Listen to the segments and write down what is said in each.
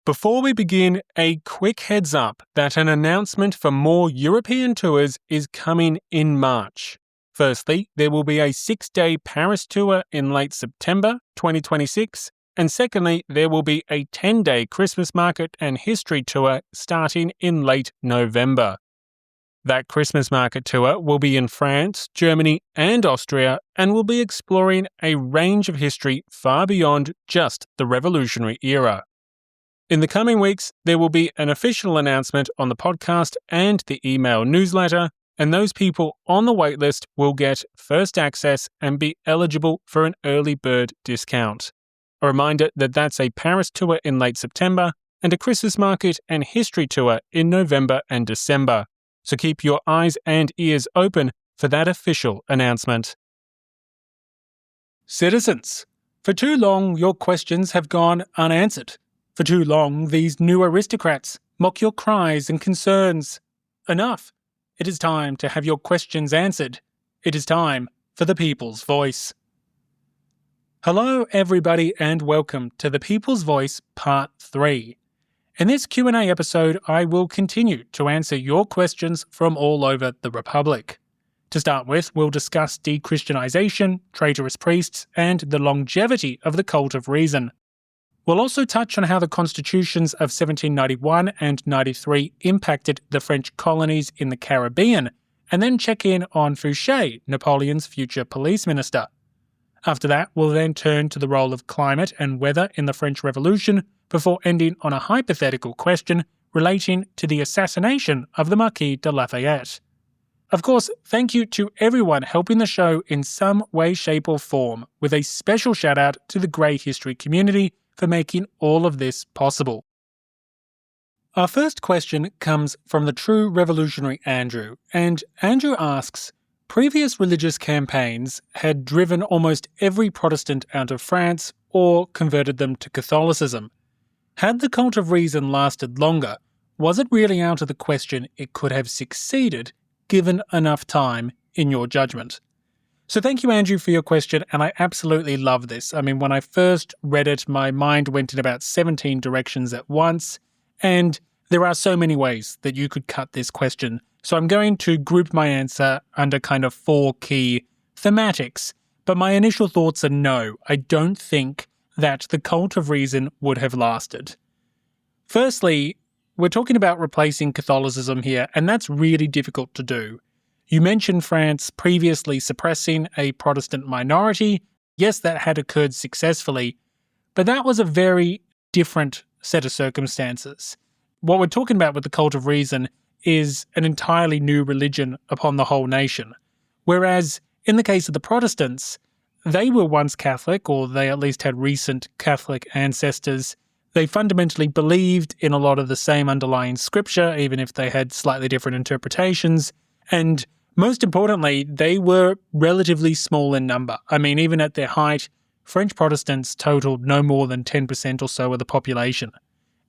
Before we begin, a quick heads up that an announcement for more European tours is coming in March. Firstly, there will be a 6-day Paris tour in late September 2026, and secondly, there will be a 10-day Christmas market and history tour starting in late November. That Christmas market tour will be in France, Germany, and Austria, and will be exploring a range of history far beyond just the Revolutionary era. In the coming weeks, there will be an official announcement on the podcast and the email newsletter, and those people on the waitlist will get first access and be eligible for an early bird discount. A reminder that that's a Paris tour in late September and a Christmas market and history tour in November and December. So keep your eyes and ears open for that official announcement. Citizens, for too long your questions have gone unanswered. For too long, these new aristocrats mock your cries and concerns. Enough. It is time to have your questions answered. It is time for the People's Voice. Hello, everybody, and welcome to the People's Voice Part 3. In this Q&A episode, I will continue to answer your questions from all over the Republic. To start with, we'll discuss de-Christianization, traitorous priests, and the longevity of the cult of reason. We'll also touch on how the constitutions of 1791 and 93 impacted the French colonies in the Caribbean, and then check in on Fouché, Napoleon's future police minister. After that, we'll then turn to the role of climate and weather in the French Revolution, before ending on a hypothetical question relating to the assassination of the Marquis de Lafayette. Of course, thank you to everyone helping the show in some way, shape or form, with a special shout out to the Grey History community for making all of this possible. Our first question comes from the true revolutionary Andrew, and Andrew asks, previous religious campaigns had driven almost every Protestant out of France or converted them to Catholicism. Had the cult of reason lasted longer, was it really out of the question it could have succeeded given enough time, in your judgment? So thank you, Andrew, for your question, and I absolutely love this. I mean, when I first read it, my mind went in about 17 directions at once, and there are so many ways that you could cut this question. So I'm going to group my answer under kind of 4 key thematics, but my initial thoughts are no, I don't think that the cult of reason would have lasted. Firstly, we're talking about replacing Catholicism here, and that's really difficult to do. You mentioned France previously suppressing a Protestant minority. Yes, that had occurred successfully, but that was a very different set of circumstances. What we're talking about with the cult of reason is an entirely new religion upon the whole nation. Whereas in the case of the Protestants, they were once Catholic, or they at least had recent Catholic ancestors. They fundamentally believed in a lot of the same underlying scripture, even if they had slightly different interpretations. And most importantly, they were relatively small in number. I mean, even at their height, French Protestants totaled no more than 10% or so of the population.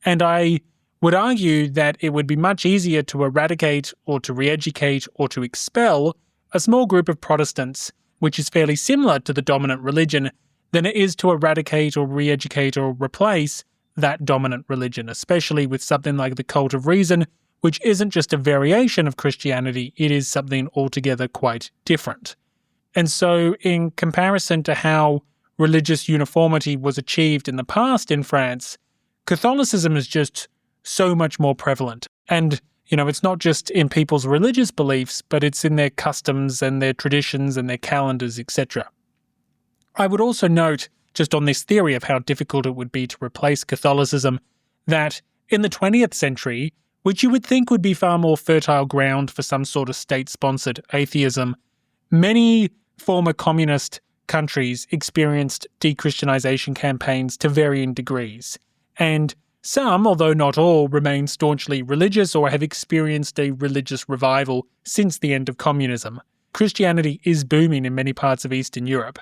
And I would argue that it would be much easier to eradicate or to re-educate or to expel a small group of Protestants, which is fairly similar to the dominant religion, than it is to eradicate or re-educate or replace that dominant religion, especially with something like the cult of reason, which isn't just a variation of Christianity, it is something altogether quite different. And so in comparison to how religious uniformity was achieved in the past in France, Catholicism is just so much more prevalent. And, it's not just in people's religious beliefs, but it's in their customs and their traditions and their calendars, etc. I would also note, just on this theory of how difficult it would be to replace Catholicism, that in the 20th century, which you would think would be far more fertile ground for some sort of state-sponsored atheism, many former communist countries experienced de-Christianization campaigns to varying degrees. And some, although not all, remain staunchly religious or have experienced a religious revival since the end of communism. Christianity is booming in many parts of Eastern Europe.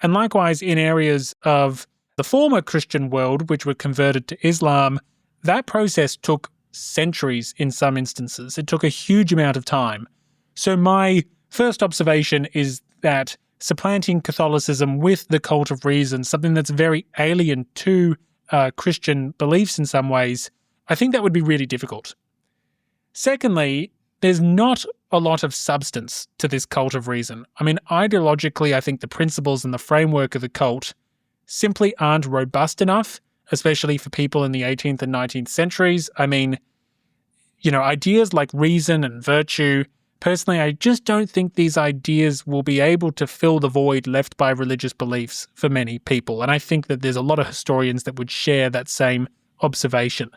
And likewise, in areas of the former Christian world, which were converted to Islam, that process took centuries in some instances. It took a huge amount of time. So my first observation is that supplanting Catholicism with the cult of reason, something that's very alien to Christian beliefs in some ways, I think that would be really difficult. Secondly, there's not a lot of substance to this cult of reason. I mean, ideologically, I think the principles and the framework of the cult simply aren't robust enough, especially for people in the 18th and 19th centuries. I mean, ideas like reason and virtue, personally, I just don't think these ideas will be able to fill the void left by religious beliefs for many people. And I think that there's a lot of historians that would share that same observation.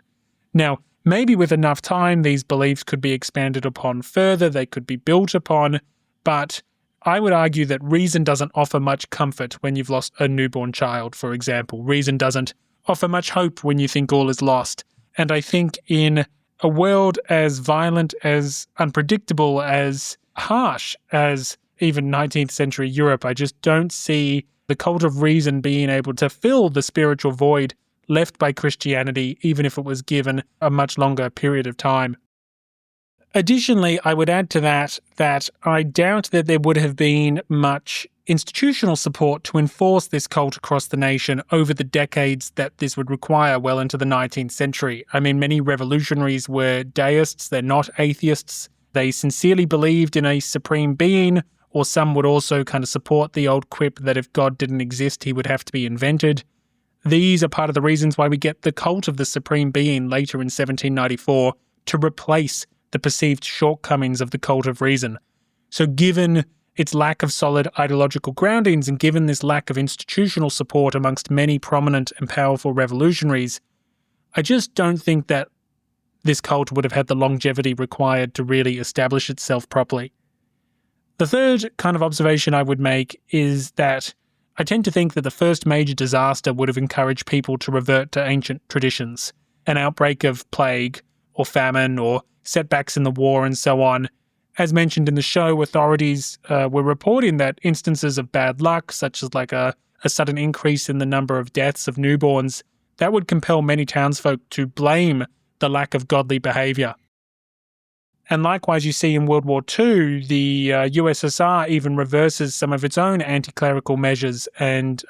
Now, maybe with enough time, these beliefs could be expanded upon further, they could be built upon, but I would argue that reason doesn't offer much comfort when you've lost a newborn child, for example. Reason doesn't offer much hope when you think all is lost. And I think in a world as violent, as unpredictable, as harsh as even 19th century Europe, I just don't see the cult of reason being able to fill the spiritual void left by Christianity, even if it was given a much longer period of time. Additionally, I would add to that I doubt that there would have been much institutional support to enforce this cult across the nation over the decades that this would require well into the 19th century. I mean, many revolutionaries were deists, they're not atheists. They sincerely believed in a supreme being, or some would also kind of support the old quip that if God didn't exist, he would have to be invented. These are part of the reasons why we get the cult of the supreme being later in 1794 to replace the perceived shortcomings of the cult of reason. So given its lack of solid ideological groundings and given this lack of institutional support amongst many prominent and powerful revolutionaries, I just don't think that this cult would have had the longevity required to really establish itself properly. The third kind of observation I would make is that I tend to think that the first major disaster would have encouraged people to revert to ancient traditions. An outbreak of plague or famine or setbacks in the war and so on. As mentioned in the show, authorities were reporting that instances of bad luck, such as like a sudden increase in the number of deaths of newborns, that would compel many townsfolk to blame the lack of godly behaviour. And likewise, you see in World War II, the USSR even reverses some of its own anti-clerical measures and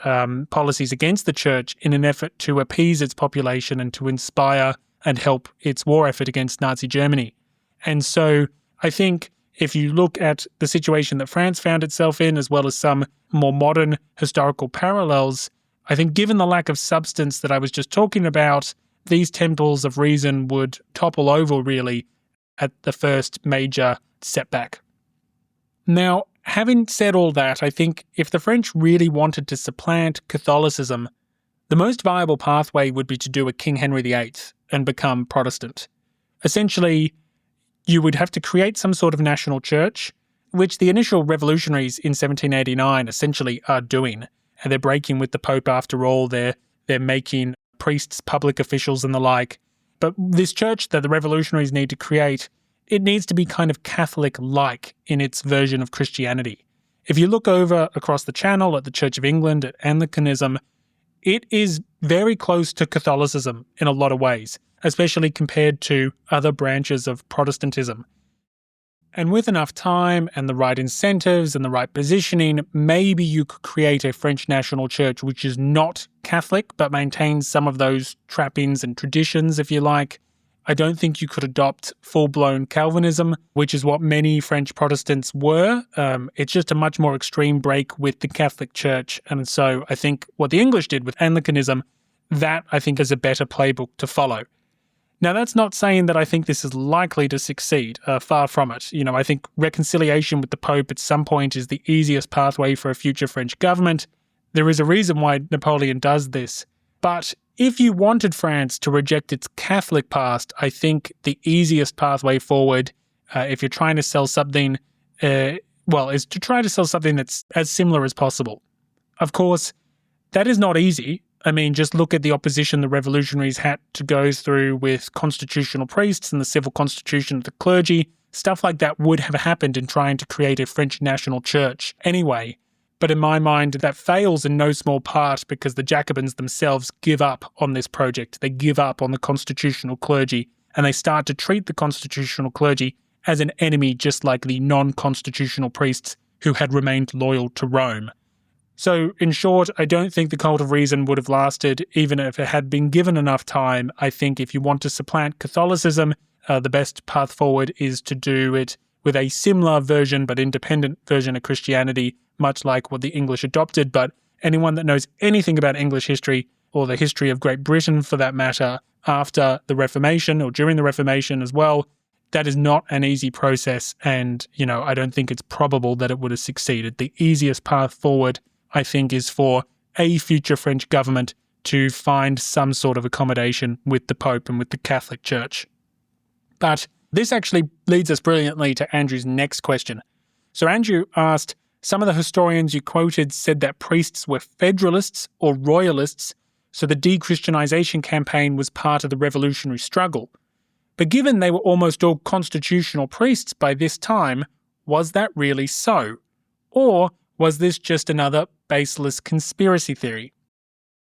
policies against the church in an effort to appease its population and to inspire and help its war effort against Nazi Germany. And so I think if you look at the situation that France found itself in, as well as some more modern historical parallels, I think given the lack of substance that I was just talking about, these temples of reason would topple over really at the first major setback. Now, having said all that, I think if the French really wanted to supplant Catholicism, the most viable pathway would be to do a King Henry VIII and become Protestant. Essentially, you would have to create some sort of national church, which the initial revolutionaries in 1789 essentially are doing. And they're breaking with the Pope after all, they're making priests public officials and the like. But this church that the revolutionaries need to create, it needs to be kind of Catholic-like in its version of Christianity. If you look over across the Channel at the Church of England, at Anglicanism, it is very close to Catholicism in a lot of ways, especially compared to other branches of Protestantism. And with enough time and the right incentives and the right positioning, maybe you could create a French national church which is not Catholic but maintains some of those trappings and traditions, if you like. I don't think you could adopt full-blown Calvinism, which is what many French Protestants were. It's just a much more extreme break with the Catholic Church. And so I think what the English did with Anglicanism, that I think is a better playbook to follow. Now, that's not saying that I think this is likely to succeed. Far from it. I think reconciliation with the Pope at some point is the easiest pathway for a future French government. There is a reason why Napoleon does this. But if you wanted France to reject its Catholic past, I think the easiest pathway forward, if you're trying to sell something, is to try to sell something that's as similar as possible. Of course, that is not easy. I mean, just look at the opposition the revolutionaries had to go through with constitutional priests and the civil constitution of the clergy. Stuff like that would have happened in trying to create a French national church anyway. But in my mind, that fails in no small part because the Jacobins themselves give up on this project. They give up on the constitutional clergy, and they start to treat the constitutional clergy as an enemy, just like the non-constitutional priests who had remained loyal to Rome. So, in short, I don't think the cult of reason would have lasted even if it had been given enough time. I think if you want to supplant Catholicism, the best path forward is to do it with a similar version but independent version of Christianity, much like what the English adopted. But anyone that knows anything about English history, or the history of Great Britain for that matter, after the Reformation or during the Reformation as well, that is not an easy process. And, I don't think it's probable that it would have succeeded. The easiest path forward, I think, is for a future French government to find some sort of accommodation with the Pope and with the Catholic Church. But this actually leads us brilliantly to Andrew's next question. So Andrew asked, some of the historians you quoted said that priests were federalists or royalists, so the de-Christianization campaign was part of the revolutionary struggle. But given they were almost all constitutional priests by this time, was that really so? Or was this just another baseless conspiracy theory?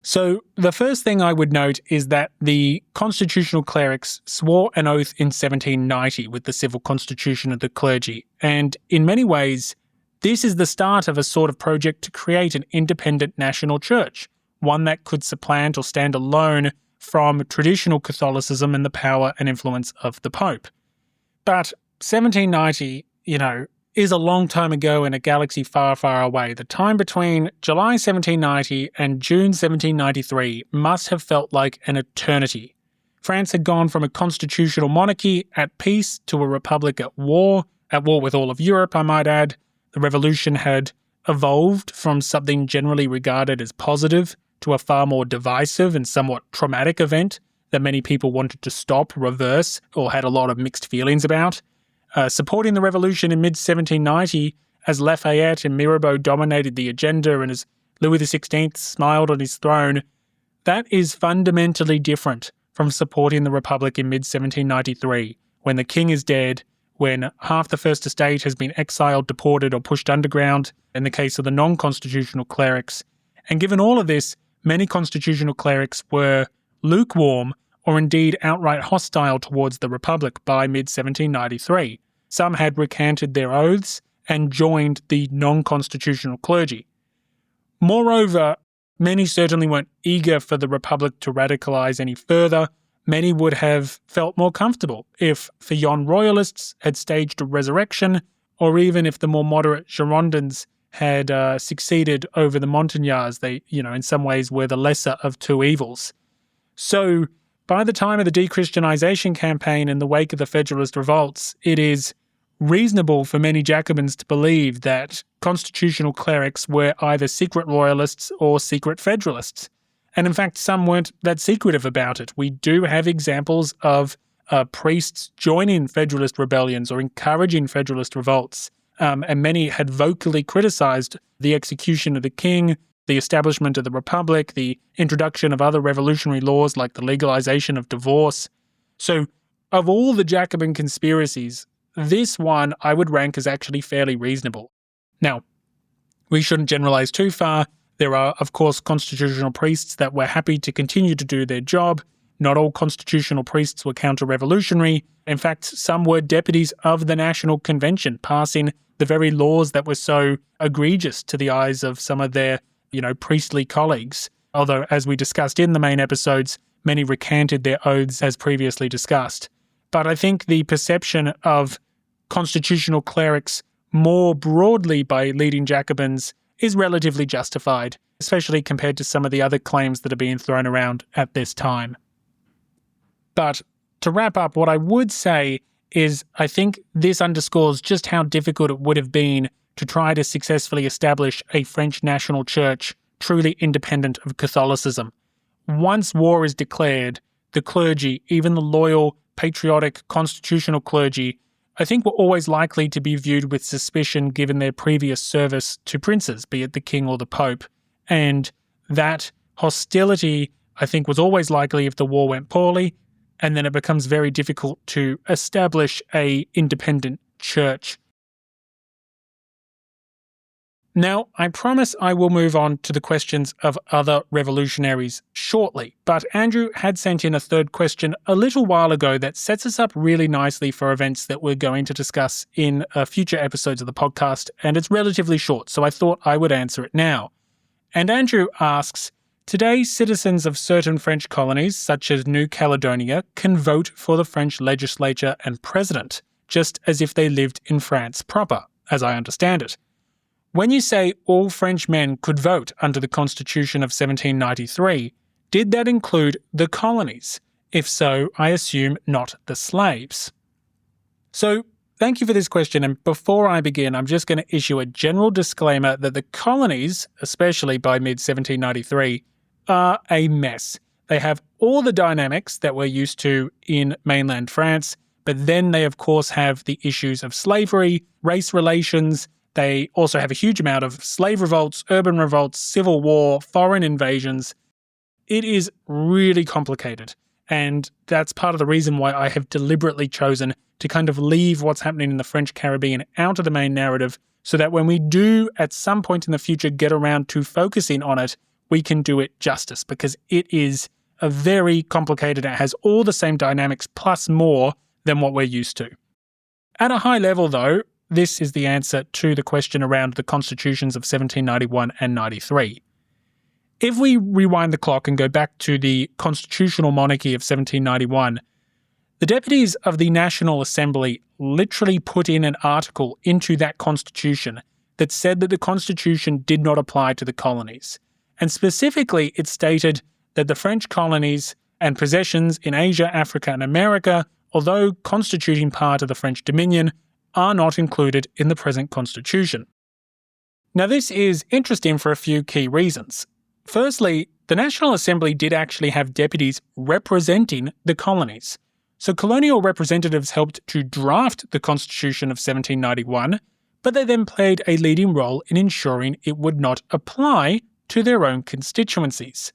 So the first thing I would note is that the constitutional clerics swore an oath in 1790 with the civil constitution of the clergy, and in many ways, this is the start of a sort of project to create an independent national church, one that could supplant or stand alone from traditional Catholicism and the power and influence of the Pope. But 1790, is a long time ago in a galaxy far, far away. The time between July 1790 and June 1793 must have felt like an eternity. France had gone from a constitutional monarchy at peace to a republic at war with all of Europe, I might add. The revolution had evolved from something generally regarded as positive to a far more divisive and somewhat traumatic event that many people wanted to stop, reverse, or had a lot of mixed feelings about. Supporting the revolution in mid-1790, as Lafayette and Mirabeau dominated the agenda and as Louis XVI smiled on his throne, that is fundamentally different from supporting the Republic in mid-1793, when the king is dead, when half the First Estate has been exiled, deported, or pushed underground, in the case of the non-constitutional clerics. And given all of this, many constitutional clerics were lukewarm or indeed outright hostile towards the Republic by mid-1793. Some had recanted their oaths and joined the non-constitutional clergy. Moreover, many certainly weren't eager for the Republic to radicalise any further. Many would have felt more comfortable if Fillon royalists had staged a resurrection, or even if the more moderate Girondins had succeeded over the Montagnards. They, in some ways were the lesser of two evils. So, by the time of the de-Christianization campaign in the wake of the Federalist revolts, it is reasonable for many Jacobins to believe that constitutional clerics were either secret royalists or secret Federalists. And in fact, some weren't that secretive about it. We do have examples of priests joining Federalist rebellions or encouraging Federalist revolts. And many had vocally criticized the execution of the king, the establishment of the Republic, the introduction of other revolutionary laws like the legalization of divorce. So, of all the Jacobin conspiracies, this one I would rank as actually fairly reasonable. Now, we shouldn't generalize too far. There are, of course, constitutional priests that were happy to continue to do their job. Not all constitutional priests were counter-revolutionary. In fact, some were deputies of the National Convention, passing the very laws that were so egregious to the eyes of some of their, priestly colleagues. Although, as we discussed in the main episodes, many recanted their oaths as previously discussed. But I think the perception of constitutional clerics more broadly by leading Jacobins is relatively justified, especially compared to some of the other claims that are being thrown around at this time. But to wrap up, what I would say is I think this underscores just how difficult it would have been to try to successfully establish a French national church truly independent of Catholicism. Once war is declared, the clergy, even the loyal, patriotic, constitutional clergy, I think were always likely to be viewed with suspicion given their previous service to princes, be it the king or the pope. And that hostility, I think, was always likely if the war went poorly, and then it becomes very difficult to establish an independent church. Now, I promise I will move on to the questions of other revolutionaries shortly, but Andrew had sent in a third question a little while ago that sets us up really nicely for events that we're going to discuss in future episodes of the podcast, and it's relatively short, so I thought I would answer it now. And Andrew asks, today citizens of certain French colonies, such as New Caledonia, can vote for the French legislature and president, just as if they lived in France proper, as I understand it. When you say all French men could vote under the Constitution of 1793, did that include the colonies? If so, I assume not the slaves. So, thank you for this question, and before I begin, I'm just going to issue a general disclaimer that the colonies, especially by mid-1793, are a mess. They have all the dynamics that we're used to in mainland France, but then they of course have the issues of slavery, race relations. They also have a huge amount of slave revolts, urban revolts, civil war, foreign invasions. It is really complicated, and that's part of the reason why I have deliberately chosen to kind of leave what's happening in the French Caribbean out of the main narrative so that when we do at some point in the future get around to focusing on it, we can do it justice, because it is a very complicated, it has all the same dynamics plus more than what we're used to. At a high level though, this is the answer to the question around the constitutions of 1791 and 93. If we rewind the clock and go back to the constitutional monarchy of 1791, the deputies of the National Assembly literally put in an article into that constitution that said that the constitution did not apply to the colonies. And specifically, it stated that the French colonies and possessions in Asia, Africa, and America, although constituting part of the French Dominion, are not included in the present constitution. Now, this is interesting for a few key reasons. Firstly, the National Assembly did actually have deputies representing the colonies. So colonial representatives helped to draft the Constitution of 1791, but they then played a leading role in ensuring it would not apply to their own constituencies.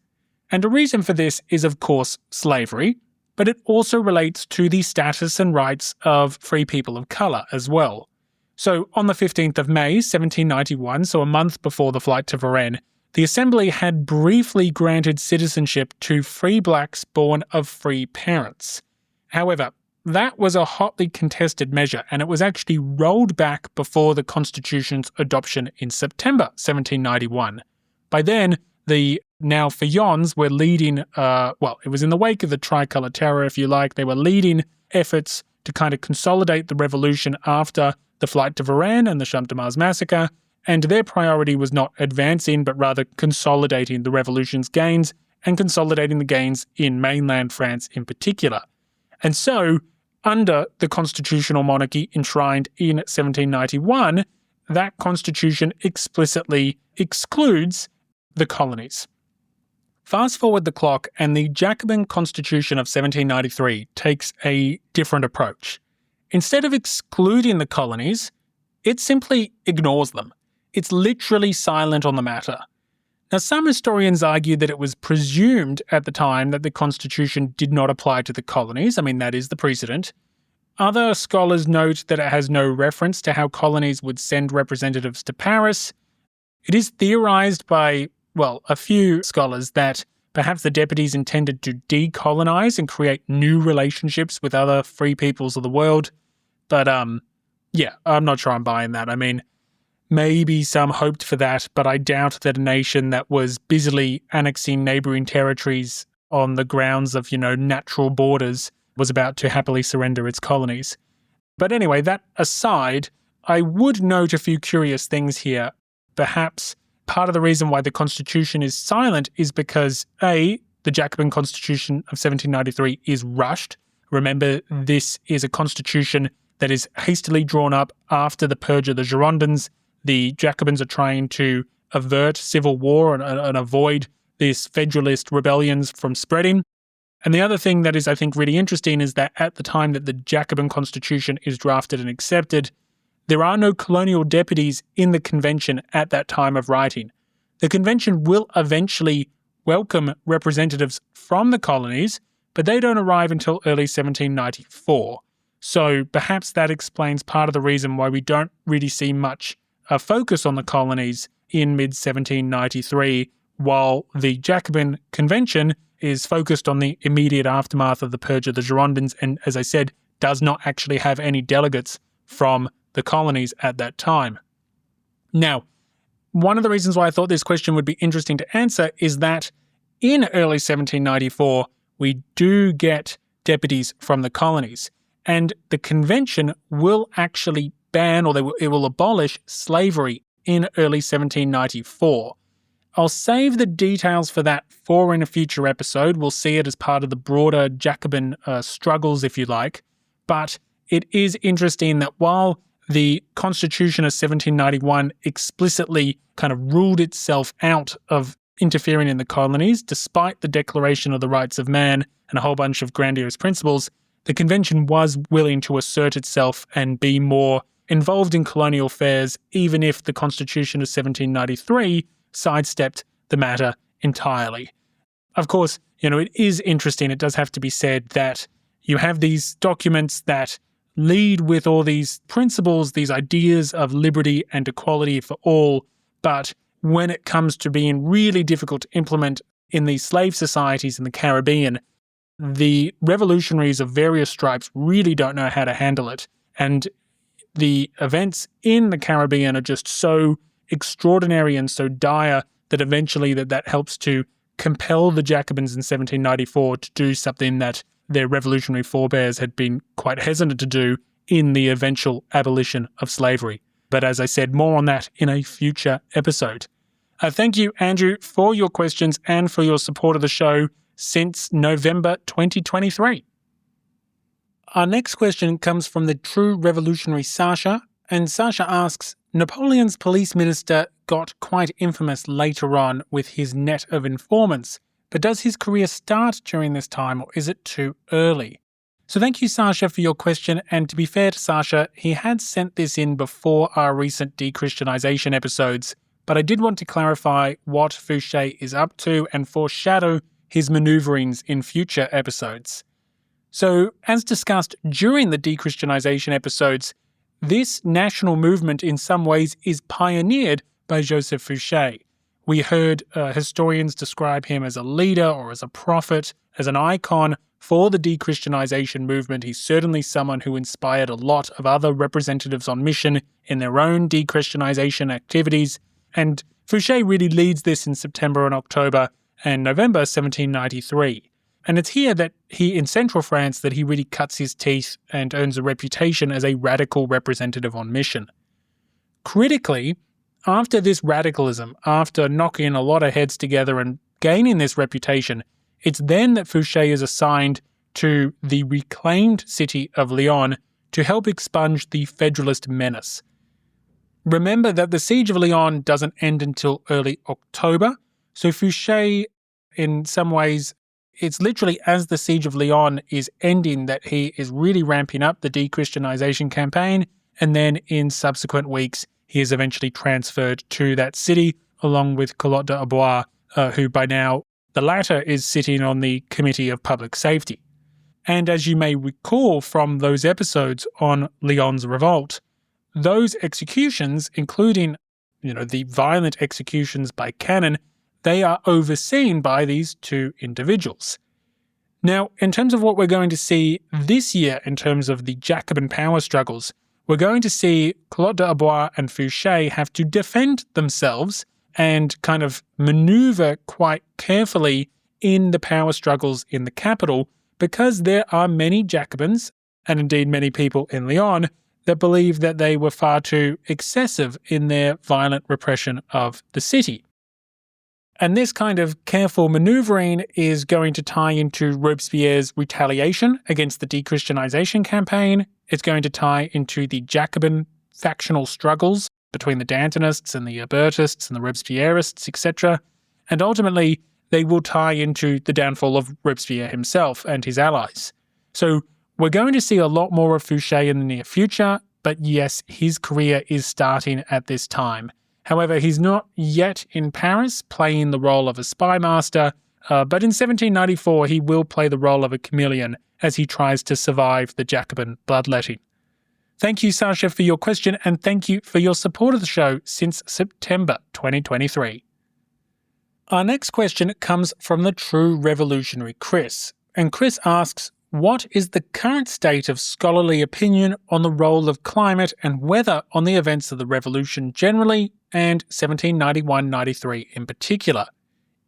And a reason for this is, of course, slavery, but it also relates to the status and rights of free people of colour as well. So on the 15th of May, 1791, so a month before the flight to Varennes, the Assembly had briefly granted citizenship to free blacks born of free parents. However, that was a hotly contested measure, and it was actually rolled back before the Constitution's adoption in September 1791. By then, the now Feuillants were leading, it was in the wake of the Tricolour Terror, if you like. They were leading efforts to kind of consolidate the revolution after the flight to Varennes and the Champ de Mars massacre, and their priority was not advancing, but rather consolidating the revolution's gains and consolidating the gains in mainland France in particular. And so, under the constitutional monarchy enshrined in 1791, that constitution explicitly excludes the colonies. Fast forward the clock, and the Jacobin Constitution of 1793 takes a different approach. Instead of excluding the colonies, it simply ignores them. It's literally silent on the matter. Now, some historians argue that it was presumed at the time that the Constitution did not apply to the colonies. I mean, that is the precedent. Other scholars note that it has no reference to how colonies would send representatives to Paris. It is theorized by, a few scholars that perhaps the deputies intended to decolonize and create new relationships with other free peoples of the world. But, I'm not sure I'm buying that. I mean, maybe some hoped for that, but I doubt that a nation that was busily annexing neighbouring territories on the grounds of, natural borders was about to happily surrender its colonies. But anyway, that aside, I would note a few curious things here. Perhaps part of the reason why the Constitution is silent is because, A, the Jacobin Constitution of 1793 is rushed. Remember, this is a constitution that is hastily drawn up after the purge of the Girondins. The Jacobins are trying to avert civil war and avoid these federalist rebellions from spreading. And the other thing that is, I think, really interesting is that at the time that the Jacobin Constitution is drafted and accepted, there are no colonial deputies in the convention at that time of writing. The convention will eventually welcome representatives from the colonies, but they don't arrive until early 1794. So perhaps that explains part of the reason why we don't really see much focus on the colonies in mid-1793, while the Jacobin Convention is focused on the immediate aftermath of the purge of the Girondins and, as I said, does not actually have any delegates from the colonies at that time. Now, one of the reasons why I thought this question would be interesting to answer is that in early 1794, we do get deputies from the colonies, and the convention will actually ban, or it will abolish slavery in early 1794. I'll save the details for that in a future episode. We'll see it as part of the broader Jacobin struggles, if you like. But it is interesting that while the Constitution of 1791 explicitly kind of ruled itself out of interfering in the colonies, despite the Declaration of the Rights of Man and a whole bunch of grandiose principles, the convention was willing to assert itself and be more involved in colonial affairs, even if the Constitution of 1793 sidestepped the matter entirely. Of course, it is interesting, it does have to be said, that you have these documents that lead with all these principles, these ideas of liberty and equality for all, but when it comes to being really difficult to implement in these slave societies in the Caribbean, the revolutionaries of various stripes really don't know how to handle it. And the events in the Caribbean are just so extraordinary and so dire that eventually that helps to compel the Jacobins in 1794 to do something that their revolutionary forebears had been quite hesitant to do in the eventual abolition of slavery. But as I said, more on that in a future episode. Thank you, Andrew, for your questions and for your support of the show since November 2023. Our next question comes from the true revolutionary Sasha, and Sasha asks, Napoleon's police minister got quite infamous later on with his net of informants, but does his career start during this time or is it too early? So thank you, Sasha, for your question, and to be fair to Sasha, he had sent this in before our recent dechristianization episodes, but I did want to clarify what Fouché is up to and foreshadow his maneuverings in future episodes. So, as discussed during the dechristianization episodes, this national movement in some ways is pioneered by Joseph Fouché. We heard historians describe him as a leader or as a prophet, as an icon for the dechristianization movement. He's certainly someone who inspired a lot of other representatives on mission in their own dechristianization activities. And Fouché really leads this in September and October and November 1793. And it's here that in central France, that he really cuts his teeth and earns a reputation as a radical representative on mission. Critically, after this radicalism, after knocking a lot of heads together and gaining this reputation, it's then that Fouché is assigned to the reclaimed city of Lyon to help expunge the federalist menace. Remember that the siege of Lyon doesn't end until early October, so Fouché, in some ways, it's literally as the siege of Lyon is ending that he is really ramping up the dechristianization campaign, and then in subsequent weeks he is eventually transferred to that city along with Collot d'Herbois, who by now the latter is sitting on the Committee of Public Safety. And as you may recall from those episodes on Lyon's revolt, those executions, including the violent executions by cannon, they are overseen by these two individuals. Now, in terms of what we're going to see this year in terms of the Jacobin power struggles, we're going to see Collot d'Herbois and Fouché have to defend themselves and kind of maneuver quite carefully in the power struggles in the capital, because there are many Jacobins, and indeed many people in Lyon, that believe that they were far too excessive in their violent repression of the city. And this kind of careful manoeuvring is going to tie into Robespierre's retaliation against the dechristianization campaign. It's going to tie into the Jacobin factional struggles between the Dantonists and the Hébertists and the Robespierreists, etc. And ultimately, they will tie into the downfall of Robespierre himself and his allies. So we're going to see a lot more of Fouché in the near future, but yes, his career is starting at this time. However, he's not yet in Paris playing the role of a spy master, but in 1794 he will play the role of a chameleon as he tries to survive the Jacobin bloodletting. Thank you, Sasha, for your question, and thank you for your support of the show since September 2023. Our next question comes from the true revolutionary Chris, and Chris asks, what is the current state of scholarly opinion on the role of climate and weather on the events of the revolution generally, and 1791-93 in particular.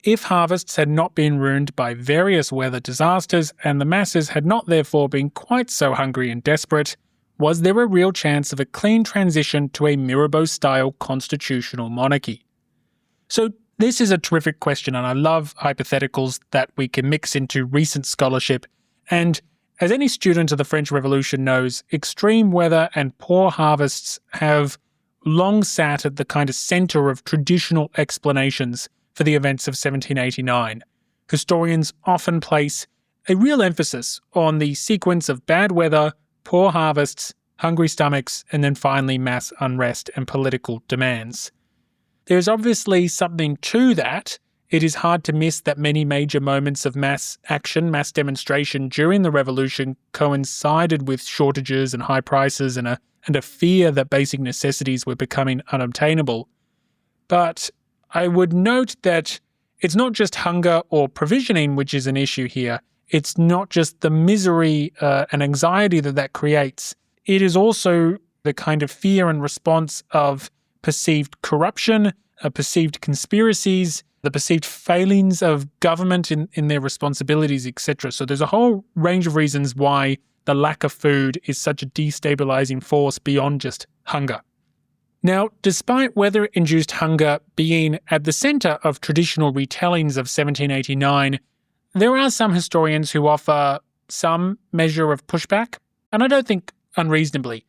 If harvests had not been ruined by various weather disasters and the masses had not therefore been quite so hungry and desperate, was there a real chance of a clean transition to a Mirabeau-style constitutional monarchy? So this is a terrific question, and I love hypotheticals that we can mix into recent scholarship. And as any student of the French Revolution knows, extreme weather and poor harvests have long sat at the kind of centre of traditional explanations for the events of 1789. Historians often place a real emphasis on the sequence of bad weather, poor harvests, hungry stomachs, and then finally mass unrest and political demands. There's obviously something to that. It is hard to miss that many major moments of mass action, mass demonstration during the revolution coincided with shortages and high prices and a fear that basic necessities were becoming unobtainable. But I would note that it's not just hunger or provisioning which is an issue here. It's not just the misery and anxiety that creates. It is also the kind of fear and response of perceived corruption, perceived conspiracies, the perceived failings of government in their responsibilities, etc. So there's a whole range of reasons why the lack of food is such a destabilizing force beyond just hunger. Now, despite weather-induced hunger being at the center of traditional retellings of 1789, there are some historians who offer some measure of pushback, and I don't think unreasonably.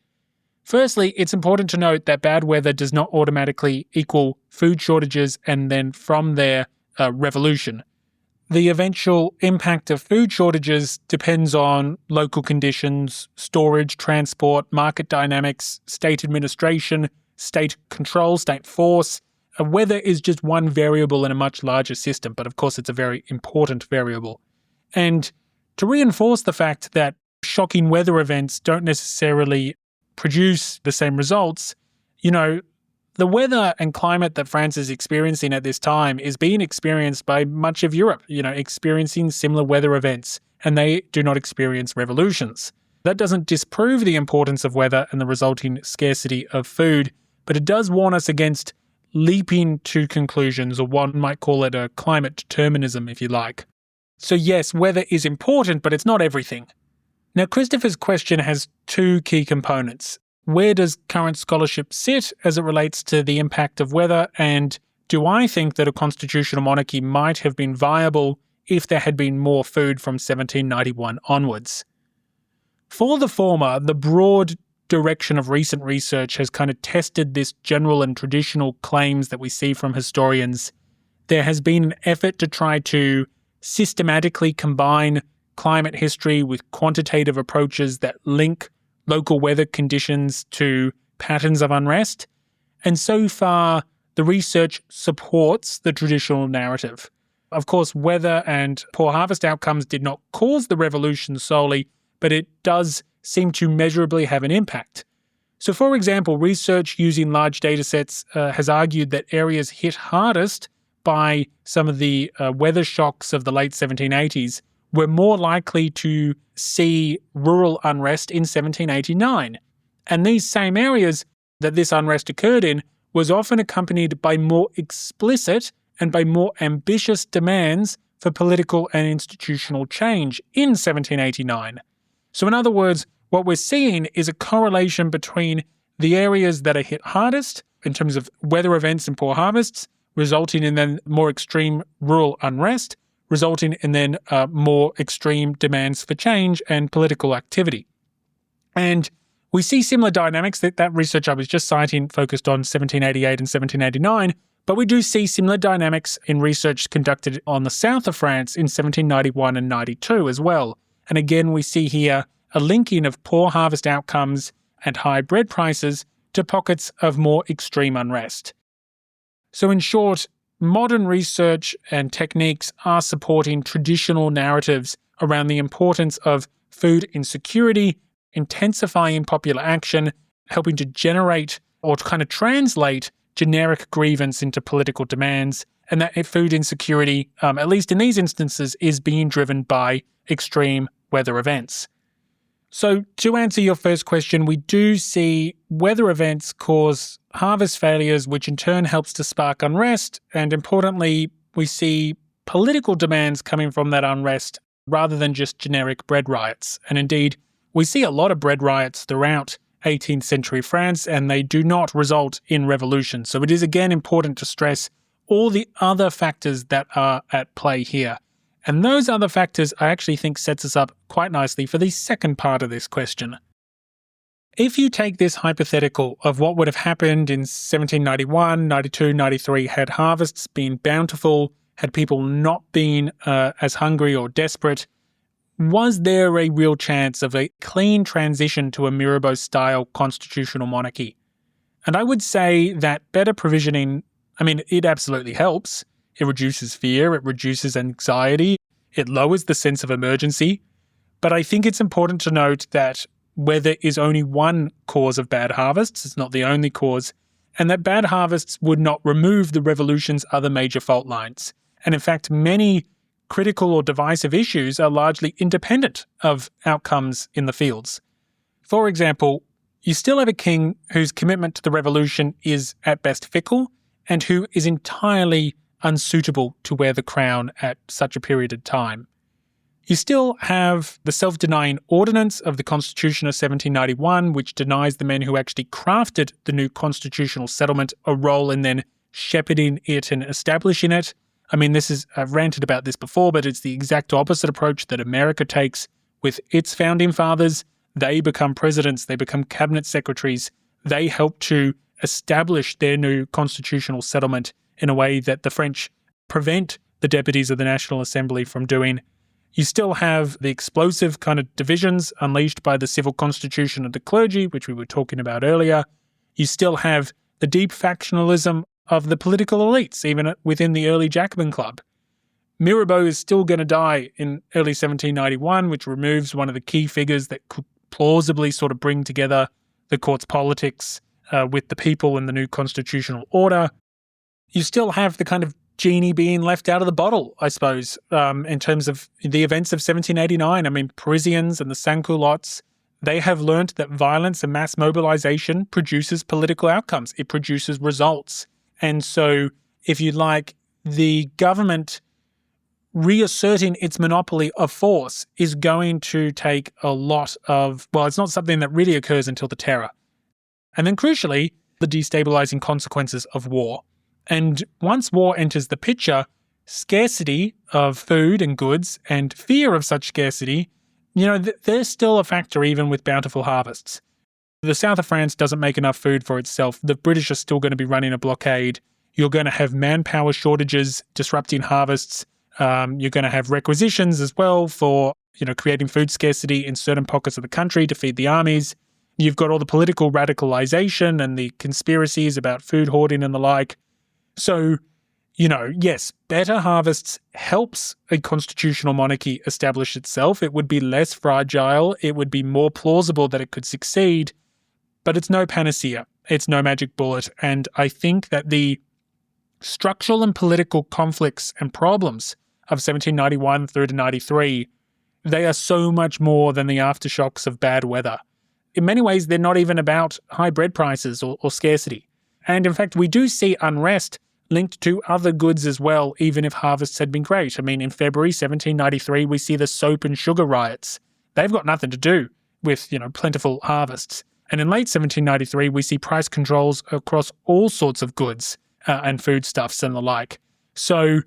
Firstly, it's important to note that bad weather does not automatically equal food shortages and then from there, revolution. The eventual impact of food shortages depends on local conditions, storage, transport, market dynamics, state administration, state control, state force. Weather is just one variable in a much larger system, but of course it's a very important variable. And to reinforce the fact that shocking weather events don't necessarily produce the same results, the weather and climate that France is experiencing at this time is being experienced by much of Europe, experiencing similar weather events, and they do not experience revolutions. That doesn't disprove the importance of weather and the resulting scarcity of food, but it does warn us against leaping to conclusions, or one might call it a climate determinism, if you like. So yes, weather is important, but it's not everything. Now, Christopher's question has two key components. Where does current scholarship sit as it relates to the impact of weather, and do I think that a constitutional monarchy might have been viable if there had been more food from 1791 onwards? For the former, the broad direction of recent research has kind of tested this general and traditional claims that we see from historians. There has been an effort to try to systematically combine climate history with quantitative approaches that link local weather conditions to patterns of unrest. And so far, the research supports the traditional narrative. Of course, weather and poor harvest outcomes did not cause the revolution solely, but it does seem to measurably have an impact. So, for example, research using large datasets has argued that areas hit hardest by some of the weather shocks of the late 1780s were more likely to see rural unrest in 1789. And these same areas that this unrest occurred in was often accompanied by more explicit and by more ambitious demands for political and institutional change in 1789. So in other words, what we're seeing is a correlation between the areas that are hit hardest in terms of weather events and poor harvests, resulting in then more extreme rural unrest, resulting in then more extreme demands for change and political activity. And we see similar dynamics. That research I was just citing focused on 1788 and 1789, but we do see similar dynamics in research conducted on the south of France in 1791 and 92 as well. And again, we see here a linking of poor harvest outcomes and high bread prices to pockets of more extreme unrest. So in short, modern research and techniques are supporting traditional narratives around the importance of food insecurity, intensifying popular action, helping to generate or to kind of translate generic grievance into political demands, and that food insecurity, at least in these instances, is being driven by extreme weather events. So to answer your first question, we do see weather events cause harvest failures, which in turn helps to spark unrest. And importantly, we see political demands coming from that unrest rather than just generic bread riots. And indeed, we see a lot of bread riots throughout 18th century France, and they do not result in revolution. So it is again important to stress all the other factors that are at play here. And those other factors I actually think sets us up quite nicely for the second part of this question. If you take this hypothetical of what would have happened in 1791, 92, 93 had harvests been bountiful, had people not been as hungry or desperate, was there a real chance of a clean transition to a Mirabeau-style constitutional monarchy? And I would say that better provisioning, it absolutely helps. It reduces fear, it reduces anxiety, it lowers the sense of emergency. But I think it's important to note that weather is only one cause of bad harvests, it's not the only cause, and that bad harvests would not remove the revolution's other major fault lines. And in fact, many critical or divisive issues are largely independent of outcomes in the fields. For example, you still have a king whose commitment to the revolution is at best fickle and who is entirely unsuitable to wear the crown at such a period of time. You still have the self-denying ordinance of the Constitution of 1791, which denies the men who actually crafted the new constitutional settlement a role in then shepherding it and establishing it. I've ranted about this before, but it's the exact opposite approach that America takes with its founding fathers. They become presidents, they become cabinet secretaries, they help to establish their new constitutional settlement in a way that the French prevent the deputies of the National Assembly from doing. You still have the explosive kind of divisions unleashed by the civil constitution of the clergy, which we were talking about earlier. You still have the deep factionalism of the political elites, even within the early Jacobin club. Mirabeau is still going to die in early 1791, which removes one of the key figures that could plausibly sort of bring together the court's politics with the people and the new constitutional order. You still have the kind of genie being left out of the bottle, I suppose, in terms of the events of 1789. Parisians and the sans-culottes, they have learnt that violence and mass mobilization produces political outcomes. It produces results. And so, if you like, the government reasserting its monopoly of force is going to take a lot of, it's not something that really occurs until the Terror. And then crucially, the destabilizing consequences of war. And once war enters the picture, scarcity of food and goods and fear of such scarcity, there's still a factor even with bountiful harvests. The south of France doesn't make enough food for itself. The British are still going to be running a blockade. You're going to have manpower shortages disrupting harvests. You're going to have requisitions as well for, creating food scarcity in certain pockets of the country to feed the armies. You've got all the political radicalization and the conspiracies about food hoarding and the like. So, yes, better harvests helps a constitutional monarchy establish itself. It would be less fragile. It would be more plausible that it could succeed. But it's no panacea. It's no magic bullet. And I think that the structural and political conflicts and problems of 1791 through to 93, they are so much more than the aftershocks of bad weather. In many ways, they're not even about high bread prices or scarcity. And in fact, we do see unrest linked to other goods as well, even if harvests had been great. In February 1793, we see the soap and sugar riots. They've got nothing to do with, plentiful harvests. And in late 1793, we see price controls across all sorts of goods and foodstuffs and the like. So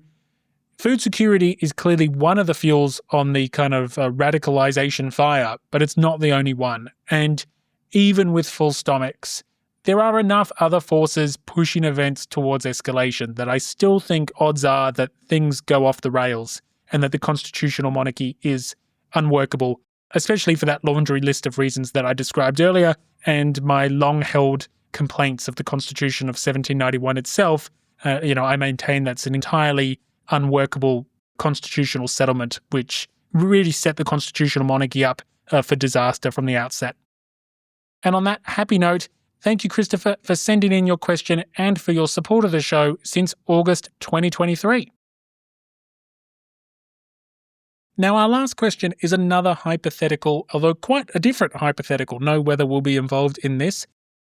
food security is clearly one of the fuels on the kind of radicalization fire, but it's not the only one. And even with full stomachs, there are enough other forces pushing events towards escalation that I still think odds are that things go off the rails and that the constitutional monarchy is unworkable, especially for that laundry list of reasons that I described earlier and my long-held complaints of the Constitution of 1791 itself. I maintain that's an entirely unworkable constitutional settlement which really set the constitutional monarchy up for disaster from the outset. And on that happy note, thank you, Christopher, for sending in your question and for your support of the show since August 2023. Now, our last question is another hypothetical, although quite a different hypothetical. No weather will be involved in this.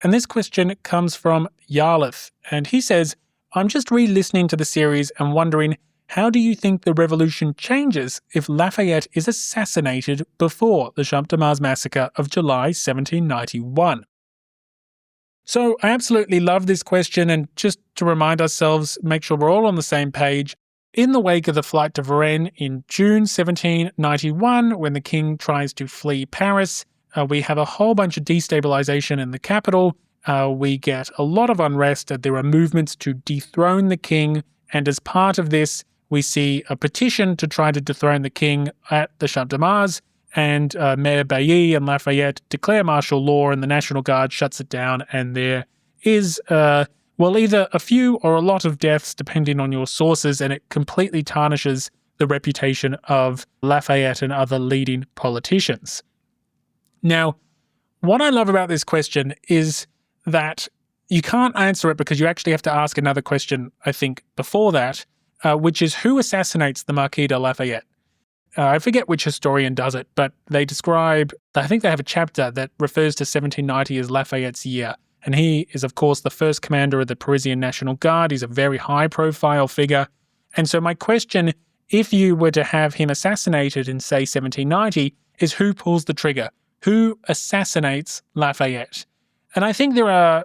And this question comes from Yarlith, and he says, I'm just re-listening to the series and wondering, how do you think the revolution changes if Lafayette is assassinated before the Champ de Mars massacre of July 1791? So I absolutely love this question, and just to remind ourselves, make sure we're all on the same page, in the wake of the flight to Varennes in June 1791, when the king tries to flee Paris, we have a whole bunch of destabilization in the capital. We get a lot of unrest. There are movements to dethrone the king, and as part of this, we see a petition to try to dethrone the king at the Champ de Mars, and Mayor Bailly and Lafayette declare martial law, and the National Guard shuts it down, and there is either a few or a lot of deaths, depending on your sources, and it completely tarnishes the reputation of Lafayette and other leading politicians. Now, what I love about this question is that you can't answer it because you actually have to ask another question, I think, before that, which is who assassinates the Marquis de Lafayette? I forget which historian does it, but they describe, I think they have a chapter that refers to 1790 as Lafayette's year. And he is, of course, the first commander of the Parisian National Guard. He's a very high-profile figure. And so my question, if you were to have him assassinated in, say, 1790, is who pulls the trigger? Who assassinates Lafayette? And I think there are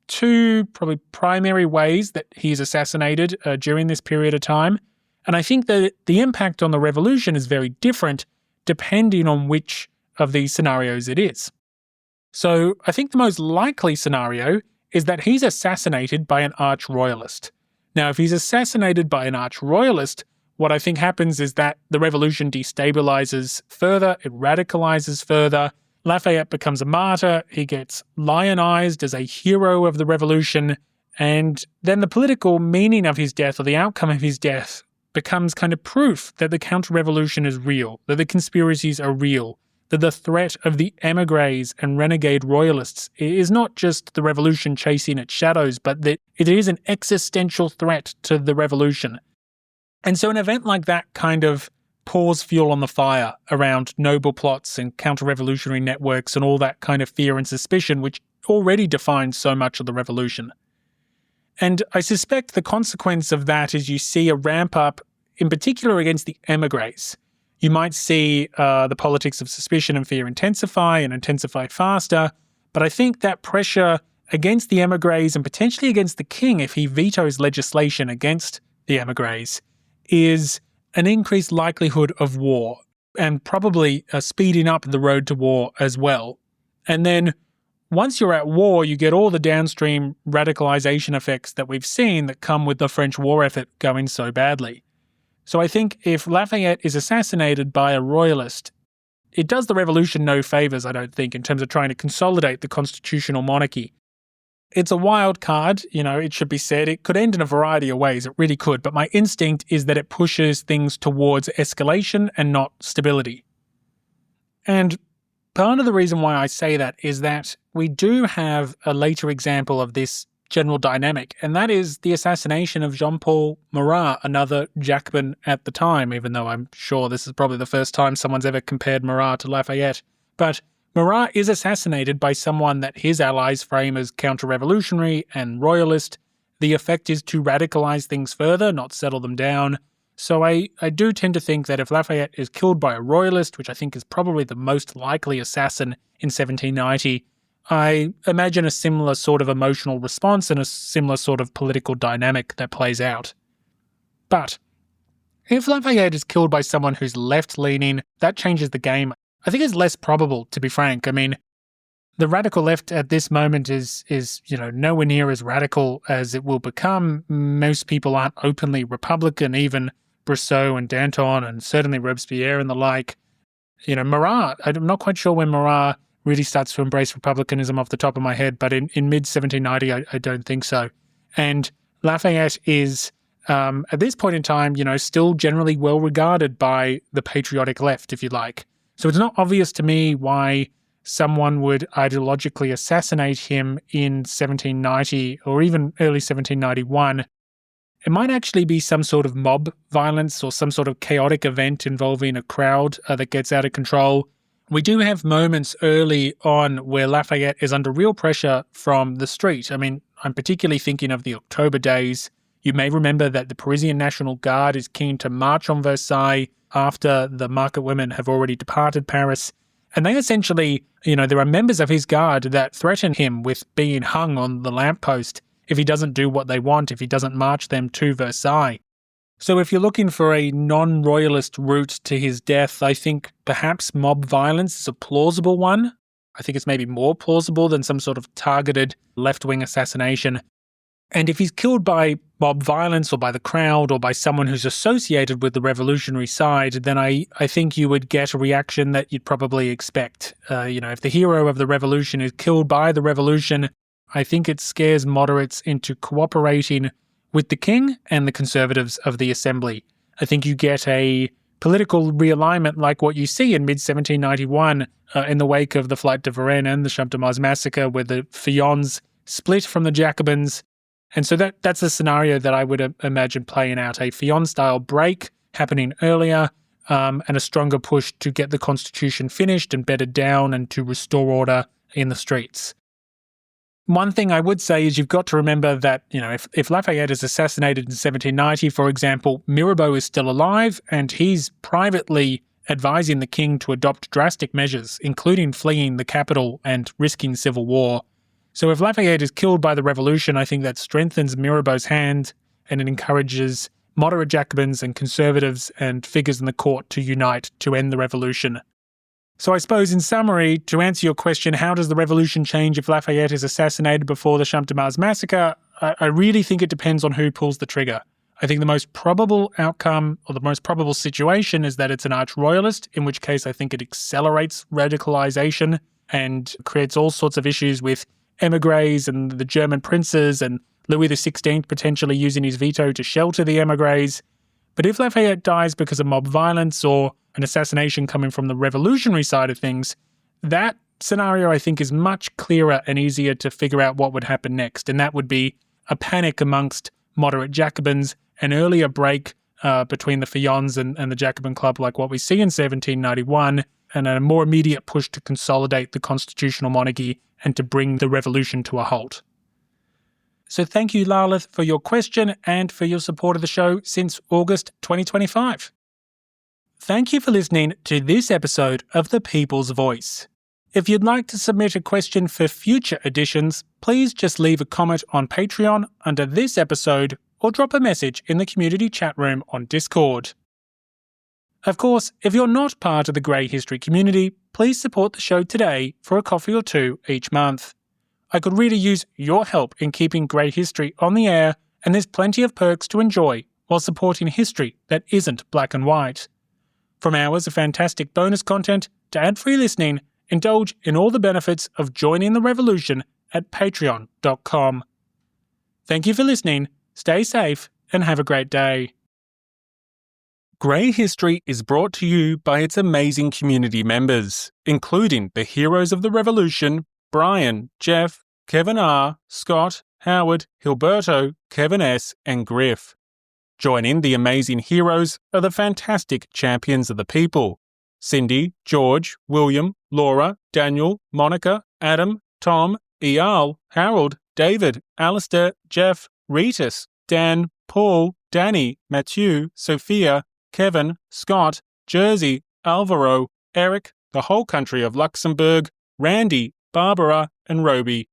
two probably primary ways that he's assassinated during this period of time. And I think that the impact on the revolution is very different depending on which of these scenarios it is. So I think the most likely scenario is that he's assassinated by an arch-royalist. Now, if he's assassinated by an arch-royalist, what I think happens is that the revolution destabilizes further, it radicalizes further. Lafayette becomes a martyr, he gets lionized as a hero of the revolution, and then the political meaning of his death, or the outcome of his death, becomes kind of proof that the counter-revolution is real, that the conspiracies are real, that the threat of the émigrés and renegade royalists is not just the revolution chasing its shadows, but that it is an existential threat to the revolution. And so an event like that kind of pours fuel on the fire around noble plots and counter-revolutionary networks and all that kind of fear and suspicion, which already defines so much of the revolution. And I suspect the consequence of that is you see a ramp up, in particular against the émigrés. You might see the politics of suspicion and fear intensify and intensify faster, but I think that pressure against the émigrés and potentially against the king if he vetoes legislation against the émigrés is an increased likelihood of war and probably speeding up the road to war as well. And then once you're at war, you get all the downstream radicalization effects that we've seen that come with the French war effort going so badly. So I think if Lafayette is assassinated by a royalist, it does the revolution no favours, I don't think, in terms of trying to consolidate the constitutional monarchy. It's a wild card, it should be said. It could end in a variety of ways, it really could, but my instinct is that it pushes things towards escalation and not stability. And part of the reason why I say that is that we do have a later example of this general dynamic, and that is the assassination of Jean-Paul Marat, another Jacobin at the time, even though I'm sure this is probably the first time someone's ever compared Marat to Lafayette. But Marat is assassinated by someone that his allies frame as counter-revolutionary and royalist. The effect is to radicalize things further, not settle them down. So I do tend to think that if Lafayette is killed by a royalist, which I think is probably the most likely assassin in 1790, I imagine a similar sort of emotional response and a similar sort of political dynamic that plays out. But if Lafayette is killed by someone who's left-leaning, that changes the game. I think it's less probable, to be frank. I mean, the radical left at this moment is nowhere near as radical as it will become. Most people aren't openly Republican, even Brissot and Danton and certainly Robespierre and the like. Marat, I'm not quite sure when Marat really starts to embrace republicanism off the top of my head, but in mid-1790, I don't think so. And Lafayette is, at this point in time, still generally well regarded by the patriotic left, if you like. So it's not obvious to me why someone would ideologically assassinate him in 1790 or even early 1791. it might actually be some sort of mob violence or some sort of chaotic event involving a crowd that gets out of control. We do have moments early on where Lafayette is under real pressure from the street. I mean, I'm particularly thinking of the October days. You may remember that the Parisian National Guard is keen to march on Versailles after the market women have already departed Paris. And they essentially, there are members of his guard that threaten him with being hung on the lamppost if he doesn't do what they want, if he doesn't march them to Versailles. So if you're looking for a non-royalist route to his death, I think perhaps mob violence is a plausible one. I think it's maybe more plausible than some sort of targeted left-wing assassination. And if he's killed by mob violence or by the crowd or by someone who's associated with the revolutionary side, then I think you would get a reaction that you'd probably expect. If the hero of the revolution is killed by the revolution, I think it scares moderates into cooperating with the king and the conservatives of the assembly. I think you get a political realignment like what you see in mid-1791 in the wake of the Flight de Varennes and the Champ de Mars massacre, where the Feuillants split from the Jacobins. And so that's the scenario that I would imagine playing out, a Fillon-style break happening earlier and a stronger push to get the constitution finished and bedded down and to restore order in the streets. One thing I would say is you've got to remember that, if Lafayette is assassinated in 1790, for example, Mirabeau is still alive and he's privately advising the king to adopt drastic measures, including fleeing the capital and risking civil war. So if Lafayette is killed by the revolution, I think that strengthens Mirabeau's hand and it encourages moderate Jacobins and conservatives and figures in the court to unite to end the revolution. So I suppose in summary, to answer your question, how does the revolution change if Lafayette is assassinated before the Champ de Mars massacre? I really think it depends on who pulls the trigger. I think the most probable outcome or the most probable situation is that it's an arch-royalist, in which case I think it accelerates radicalization and creates all sorts of issues with emigres and the German princes and Louis XVI potentially using his veto to shelter the emigres. But if Lafayette dies because of mob violence or an assassination coming from the revolutionary side of things, that scenario I think is much clearer and easier to figure out what would happen next. And that would be a panic amongst moderate Jacobins, an earlier break between the Feuillants and the Jacobin Club like what we see in 1791, and a more immediate push to consolidate the constitutional monarchy and to bring the revolution to a halt. So thank you, Lalith, for your question and for your support of the show since August 2025. Thank you for listening to this episode of The People's Voice. If you'd like to submit a question for future editions, please just leave a comment on Patreon under this episode or drop a message in the community chat room on Discord. Of course, if you're not part of the Grey History community, please support the show today for a coffee or two each month. I could really use your help in keeping Grey History on the air, and there's plenty of perks to enjoy while supporting history that isn't black and white. From hours of fantastic bonus content to ad-free listening, indulge in all the benefits of joining the revolution at patreon.com. Thank you for listening, stay safe, and have a great day. Grey History is brought to you by its amazing community members, including the heroes of the revolution, Brian, Jeff, Kevin R., Scott, Howard, Hilberto, Kevin S., and Griff. Joining the amazing heroes are the fantastic champions of the people: Cindy, George, William, Laura, Daniel, Monica, Adam, Tom, Eyal, Harold, David, Alistair, Jeff, Ritus, Dan, Paul, Danny, Matthew, Sophia, Kevin, Scott, Jersey, Alvaro, Eric, the whole country of Luxembourg, Randy, Barbara, and Roby.